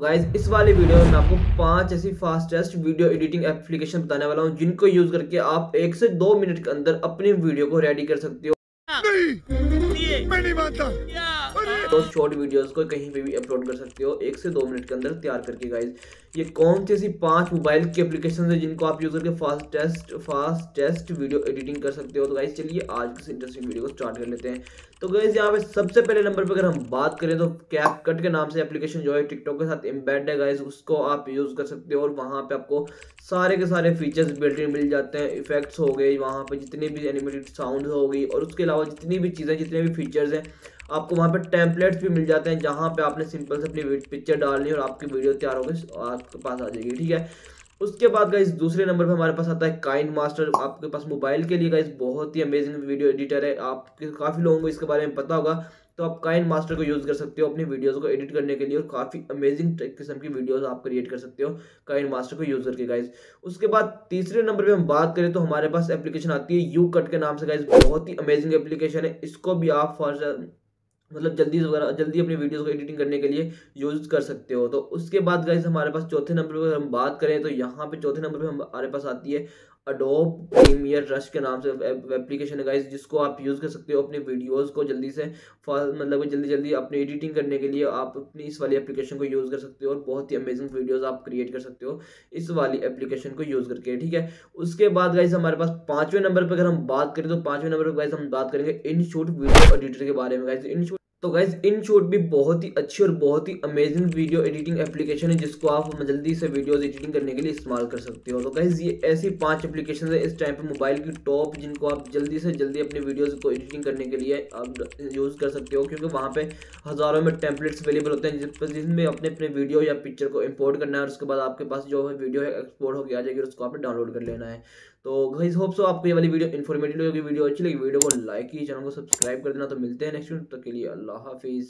Guys इस वाले video में मैं आपको 5 ऐसी फास्टेस्ट वीडियो एडिटिंग एप्लीकेशन बताने वाला हूं जिनको यूज करके आप 1 से 2 मिनट के अंदर अपनी वीडियो को रेडी कर सकते हो। नहीं, मैं नहीं मानता। तो शॉर्ट वीडियोस को कहीं पे भी अपलोड कर सकते हो 1 से 2 मिनट के अंदर तैयार करके। गाइस ये कौन सी ऐसी 5 मोबाइल की एप्लीकेशन है जिनको आप यूज करके फास्टेस्ट वीडियो एडिटिंग कर सकते हो। तो गाइस चलिए आज की इस इंटरेस्टिंग वीडियो को स्टार्ट कर लेते हैं। तो गाइस यहाँ पे सबसे पहले नंबर पर अगर हम बात करें तो कैपकट के नाम से एप्लीकेशन जो है टिकटॉक के साथ एम्बेड है गाइस, उसको आप यूज कर सकते हो और वहाँ पे आपको सारे के सारे फीचर्स बिल्ट इन मिल जाते हैं। इफेक्ट्स हो गए, वहाँ पे जितने भी एनिमेटेड साउंड हो गई और उसके अलावा जितनी भी चीज़ें जितने भी फीचर्स हैं आपको वहाँ पे टेम्पलेट्स भी मिल जाते हैं जहाँ पे आपने सिंपल से अपनी पिक्चर डालनी है और आपकी वीडियो तैयार होगी आपके पास आ जाएगी। ठीक है, उसके बाद गाइस दूसरे नंबर पे हमारे पास आता है काइंड मास्टर। आपके पास मोबाइल के लिए गाइस बहुत ही अमेजिंग वीडियो एडिटर है, आपके काफ़ी लोगों को इसके बारे में पता होगा। तो आप काइंड मास्टर को यूज़ कर सकते हो अपनी वीडियोस को एडिट करने के लिए और काफ़ी अमेजिंग किस्म की वीडियोस आप क्रिएट कर सकते हो काइंड मास्टर को यूज़ करके गाइस। उसके बाद तीसरे नंबर पे हम बात करें तो हमारे पास एप्लीकेशन आती है यू कट के नाम से गाइस, बहुत ही अमेजिंग एप्लीकेशन है। इसको भी आप मतलब जल्दी अपनी वीडियोस को एडिटिंग करने के लिए यूज कर सकते हो। तो उसके बाद गाइस हमारे पास चौथे नंबर पर हम बात करें तो यहाँ पे चौथे नंबर पे हमारे पास आती है अडोब प्रीमियर रश के नाम से एप्लीकेशन है गाइस, जिसको आप यूज़ कर सकते हो अपनी वीडियोस को जल्दी से मतलब जल्दी अपनी एडिटिंग करने के लिए आप अपनी इस वाली एप्लीकेशन को यूज़ कर सकते हो और बहुत ही अमेजिंग वीडियोस आप क्रिएट कर सकते हो इस वाली एप्लीकेशन को यूज़ करके। ठीक है, उसके बाद गाइस हमारे पास पांचवें नंबर पर अगर हम बात करें तो पांचवें नंबर पर गाइस हम बात करेंगे इनशॉट वीडियो एडिटर के बारे में। गाइस तो गाइज इनशॉट भी बहुत ही अच्छी और बहुत ही अमेजिंग वीडियो एडिटिंग एप्लीकेशन है जिसको आप जल्दी से वीडियोस एडिटिंग करने के लिए इस्तेमाल कर सकते हो। तो गाइज ये ऐसी 5 एप्लीकेशन है इस टाइम पे मोबाइल की टॉप जिनको आप जल्दी से जल्दी अपनी वीडियोस को एडिटिंग करने के लिए आप यूज़ कर सकते हो, क्योंकि वहाँ पे हज़ारों में टेम्पलेट्स अवेलेबल होते हैं जिसमें अपने अपने वीडियो या पिक्चर को इम्पोर्ट करना है और उसके बाद आपके पास जो है वीडियो है एक्सपोर्ट होकर आ जाएगी और उसको आपने डाउनलोड कर लेना है। तो गाइस होप सो आपको ये वाली वीडियो इन्फॉर्मेटिव लगी, वीडियो अच्छी लगी वीडियो को लाइक कीजिए, चैनल को सब्सक्राइब कर देना। तो मिलते हैं नेक्स्ट वीडियो, तक के लिए अल्लाह हाफिज़।